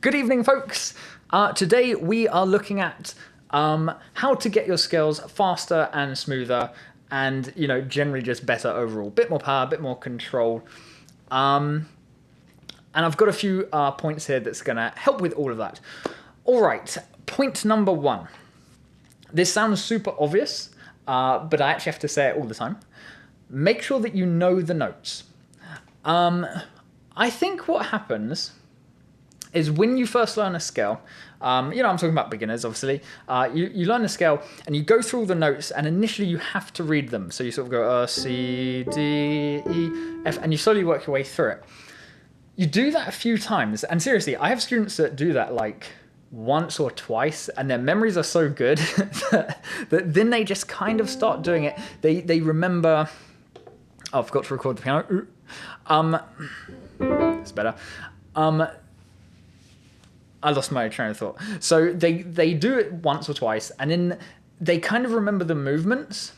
Good evening, folks. Today we are looking at how to get your scales faster and smoother and, generally just better overall. Bit more power, bit more control. And I've got a few points here that's going to help with all of that. All right, point number one. This sounds super obvious, but I actually have to say it all the time. Make sure that you know the notes. I think what happens is when you first learn a scale, I'm talking about beginners, obviously, you learn a scale and you go through all the notes and initially you have to read them. So you sort of go C, D, E, F, and you slowly work your way through it. You do that a few times, and seriously, I have students that do that like once or twice, and their memories are so good that then they just kind of start doing it. They remember, I forgot to record the piano. It's better. I lost my train of thought. So they do it once or twice, and then they kind of remember the movements,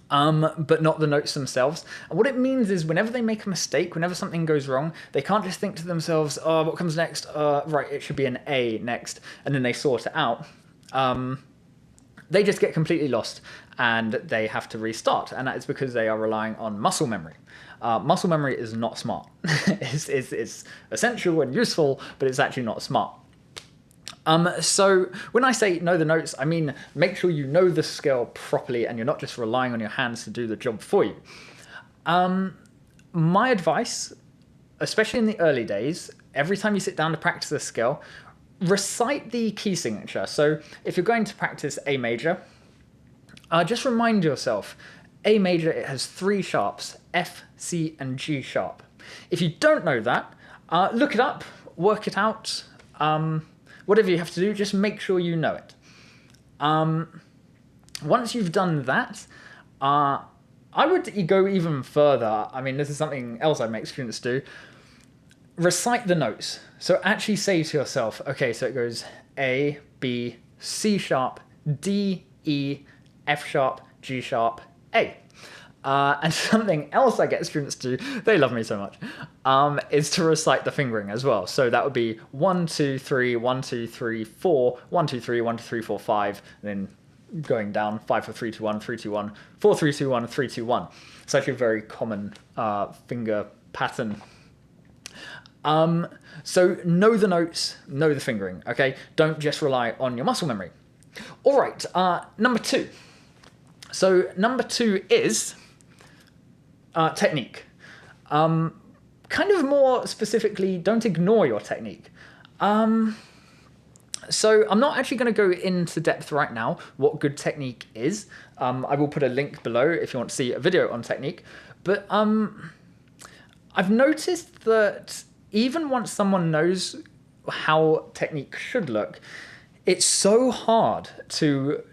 but not the notes themselves. And what it means is whenever they make a mistake, whenever something goes wrong, they can't just think to themselves, oh, what comes next? Right, it should be an A next, and then they sort it out. They just get completely lost, and they have to restart, and that is because they are relying on muscle memory. Muscle memory is not smart. It's essential and useful, but it's actually not smart. So when I say know the notes, I mean make sure you know the scale properly and you're not just relying on your hands to do the job for you. My advice, especially in the early days, every time you sit down to practice the scale, recite the key signature. So if you're going to practice A major, just remind yourself, A major, it has 3 sharps, F, C, and G sharp. If you don't know that, look it up, work it out, whatever you have to do, just make sure you know it. Once you've done that, I would go even further. I mean, this is something else I make students do. Recite the notes. So actually say to yourself, okay, so it goes A, B, C sharp, D, E, F sharp, G sharp, A. And something else I get students to do, they love me so much, is to recite the fingering as well. So that would be 1, 2, 3, 1, 2, 3, 4, 1, 2, 3, 1, 2, 3, 4, 5, and then going down 5, 4, 3, 2, 1, 3, 2, 1, 4, 3, 2, 1, 3, 2, 1. It's actually a very common finger pattern. So know the notes, know the fingering, okay? Don't just rely on your muscle memory. All right, number 2. So number 2 is technique. Kind of more specifically, don't ignore your technique. So I'm not actually going to go into depth right now what good technique is. I will put a link below if you want to see a video on technique. But I've noticed that even once someone knows how technique should look, it's so hard to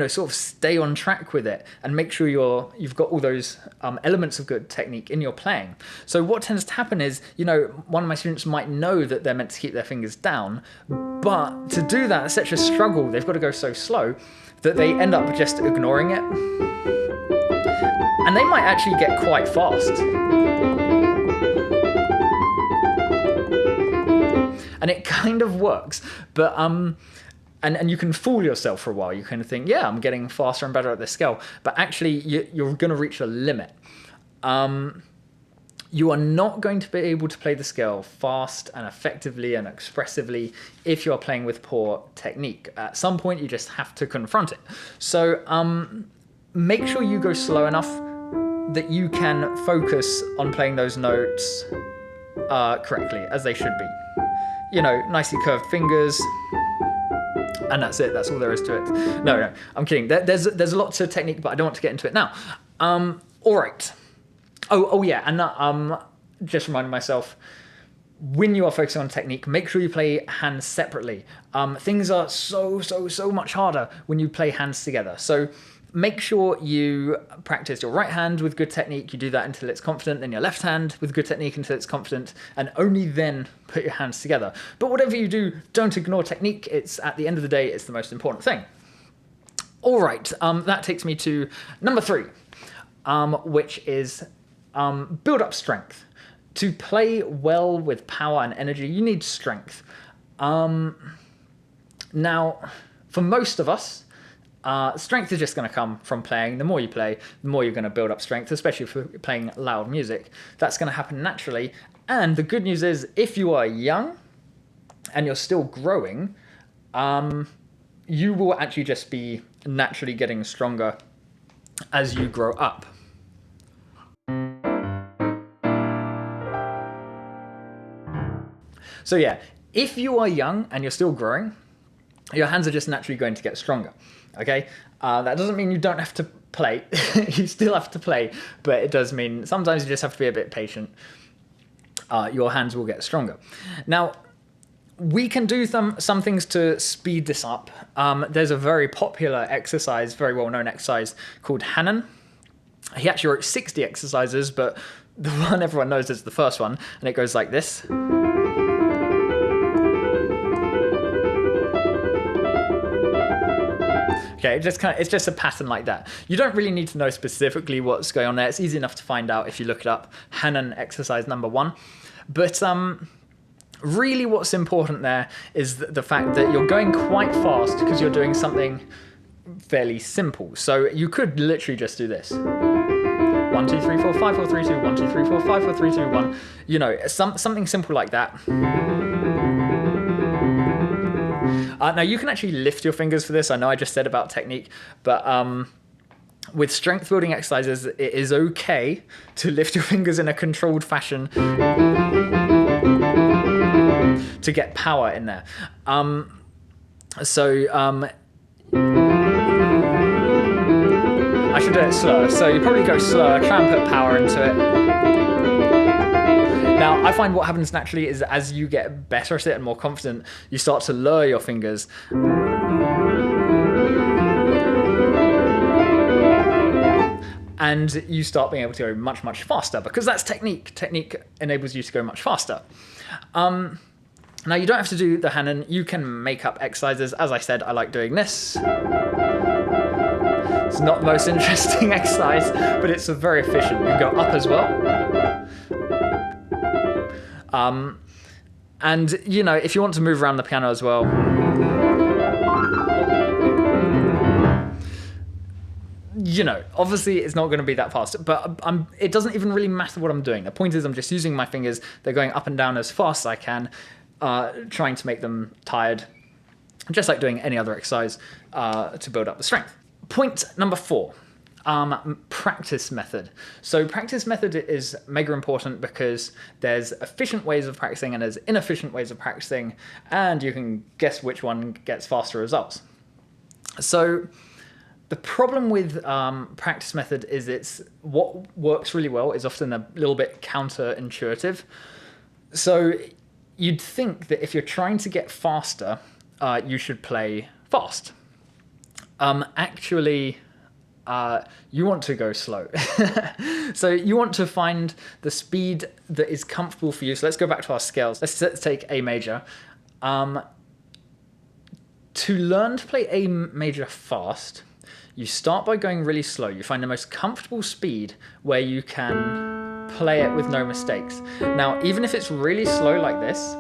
sort of stay on track with it and make sure you've got all those elements of good technique in your playing. So what tends to happen is, one of my students might know that they're meant to keep their fingers down, but to do that, it's such a struggle. They've got to go so slow that they end up just ignoring it. And they might actually get quite fast. And it kind of works, but and you can fool yourself for a while. You kind of think, yeah, I'm getting faster and better at this scale, but actually you're going to reach a limit. You are not going to be able to play the scale fast and effectively and expressively if you're playing with poor technique. At some point, you just have to confront it. So make sure you go slow enough that you can focus on playing those notes correctly, as they should be. Nicely curved fingers, and that's it. That's all there is to it. No, I'm kidding. There's a lot to technique, but I don't want to get into it now. All right. Oh yeah, and just reminding myself, when you are focusing on technique, make sure you play hands separately. Things are so much harder when you play hands together. So make sure you practice your right hand with good technique. You do that until it's confident, then your left hand with good technique until it's confident, and only then put your hands together. But whatever you do, don't ignore technique. It's, at the end of the day, it's the most important thing. All right, that takes me to number 3, which is build up strength. To play well with power and energy, you need strength. Now, for most of us, strength is just going to come from playing. The more you play, the more you're going to build up strength, especially if you're playing loud music. That's going to happen naturally. And the good news is, if you are young and you're still growing, you will actually just be naturally getting stronger as you grow up. So yeah, if you are young and you're still growing, your hands are just naturally going to get stronger, okay? That doesn't mean you don't have to play. You still have to play, but it does mean sometimes you just have to be a bit patient. Your hands will get stronger. Now, we can do some things to speed this up. There's a very popular exercise, very well-known exercise called Hannon. He actually wrote 60 exercises, but the one everyone knows is the first one, and it goes like this. Okay, it's just a pattern like that. You don't really need to know specifically what's going on there. It's easy enough to find out if you look it up. Hannon exercise number 1. But really what's important there is the fact that you're going quite fast because you're doing something fairly simple. So you could literally just do this. 1, 2, 3, 4, 5, 4, 3, 2, 1, 2, 3, 4, 5, 4, 3, 2, 1. You know, something simple like that. Now you can actually lift your fingers for this. I know I just said about technique, but with strength building exercises, it is okay to lift your fingers in a controlled fashion to get power in there. I should do it slower. So you probably go slower, try and put power into it. Now, I find what happens naturally is that as you get better at it and more confident, you start to lower your fingers. And you start being able to go much, much faster because that's technique. Technique enables you to go much faster. Now, you don't have to do the Hannon. You can make up exercises. As I said, I like doing this. It's not the most interesting exercise, but it's very efficient. You can go up as well. And, you know, if you want to move around the piano as well, you know, obviously it's not going to be that fast, but it doesn't even really matter what I'm doing. The point is I'm just using my fingers. They're going up and down as fast as I can, trying to make them tired, just like doing any other exercise to build up the strength. Point number 4. Practice method. So practice method is mega important because there's efficient ways of practicing and there's inefficient ways of practicing, and you can guess which one gets faster results. So the problem with practice method is it's what works really well is often a little bit counterintuitive. So you'd think that if you're trying to get faster, you should play fast. Actually, you want to go slow. So you want to find the speed that is comfortable for you. So let's go back to our scales. Let's take A major. To learn to play A major fast, you start by going really slow. You find the most comfortable speed where you can play it with no mistakes. Now, even if it's really slow like this,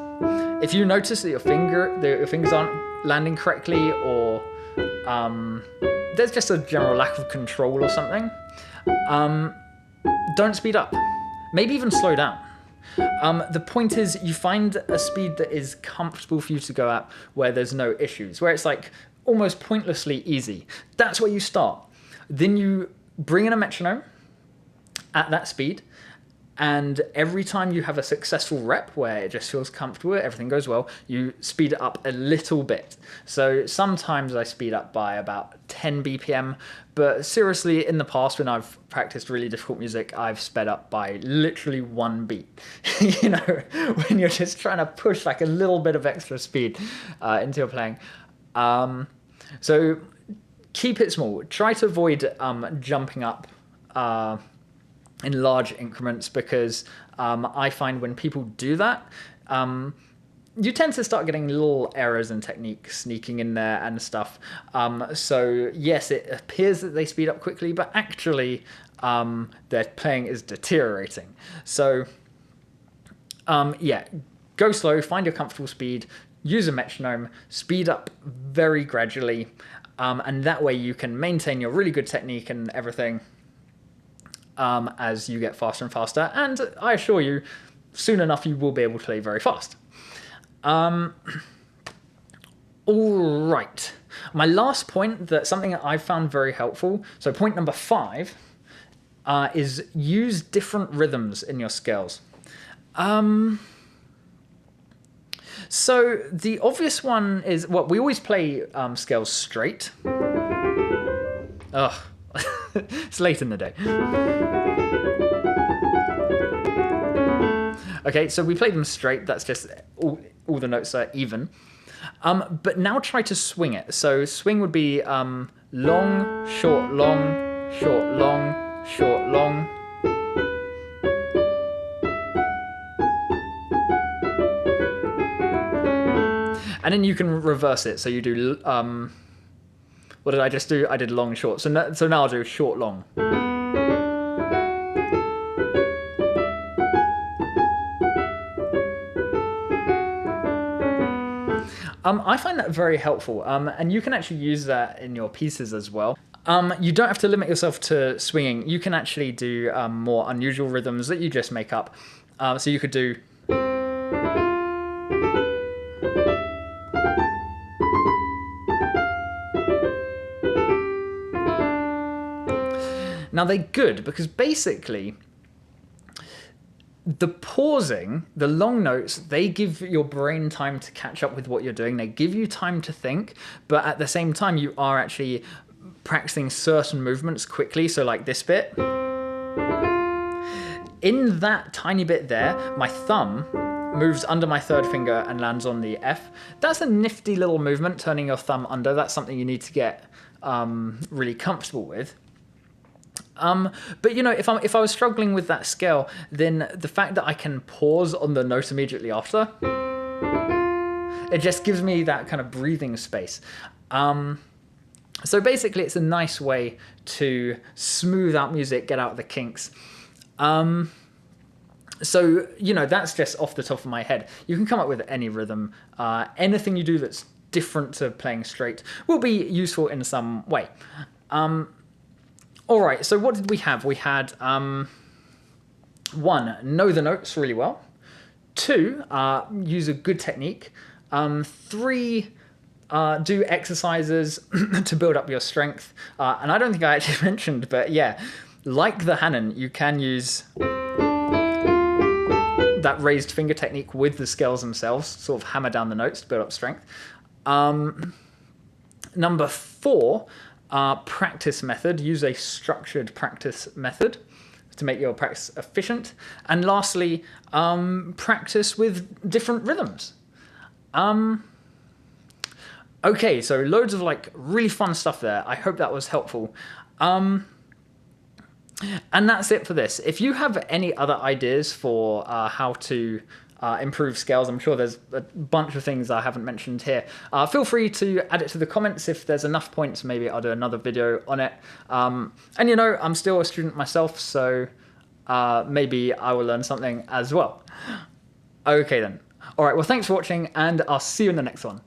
if you notice that your fingers aren't landing correctly, or there's just a general lack of control or something, don't speed up. Maybe even slow down. The point is you find a speed that is comfortable for you to go at where there's no issues, where it's like almost pointlessly easy. That's where you start. Then you bring in a metronome at that speed, and every time you have a successful rep where it just feels comfortable, everything goes well, you speed it up a little bit. So sometimes I speed up by about 10 BPM, but seriously, in the past when I've practiced really difficult music, I've sped up by literally 1 beat. You know, when you're just trying to push like a little bit of extra speed into your playing. So keep it small. Try to avoid jumping up in large increments, because I find when people do that, you tend to start getting little errors in technique sneaking in there and stuff. So yes, it appears that they speed up quickly, but actually their playing is deteriorating. So yeah, go slow, find your comfortable speed, use a metronome, speed up very gradually, and that way you can maintain your really good technique and everything as you get faster and faster. And I assure you, soon enough you will be able to play very fast. All right. My last point, that something that I've found very helpful. So point number 5 is use different rhythms in your scales. So the obvious one is, well, we always play scales straight. Ugh, it's late in the day. Okay, so we play them straight. That's just all the notes are even. But now try to swing it. So swing would be long, short, long, short, long, short, long. And then you can reverse it. So you do, what did I just do? I did long, short. So now I'll do short, long. I find that very helpful, and you can actually use that in your pieces as well. You don't have to limit yourself to swinging. You can actually do more unusual rhythms that you just make up. So you could do... Now they're good because basically the pausing, the long notes, they give your brain time to catch up with what you're doing. They give you time to think, but at the same time you are actually practicing certain movements quickly. So like this bit. In that tiny bit there, my thumb moves under my third finger and lands on the F. That's a nifty little movement, turning your thumb under. That's something you need to get really comfortable with. But you know, if I was struggling with that scale, then the fact that I can pause on the note immediately after, it just gives me that kind of breathing space. So basically, it's a nice way to smooth out music, get out the kinks. So, you know, that's just off the top of my head. You can come up with any rhythm. Anything you do that's different to playing straight will be useful in some way. All right, so what did we have? We had 1, know the notes really well. 2, use a good technique. 3, do exercises to build up your strength. And I don't think I actually mentioned, but yeah, like the Hanon, you can use that raised finger technique with the scales themselves, sort of hammer down the notes to build up strength. Number 4, practice method. Use a structured practice method to make your practice efficient. And lastly, practice with different rhythms. Okay, so loads of like really fun stuff there. I hope that was helpful. And that's it for this. If you have any other ideas for how to improve scales, I'm sure there's a bunch of things I haven't mentioned here. Feel free to add it to the comments. If there's enough points, maybe I'll do another video on it. And you know, I'm still a student myself, so maybe I will learn something as well. Okay then. All right, well, thanks for watching, and I'll see you in the next one.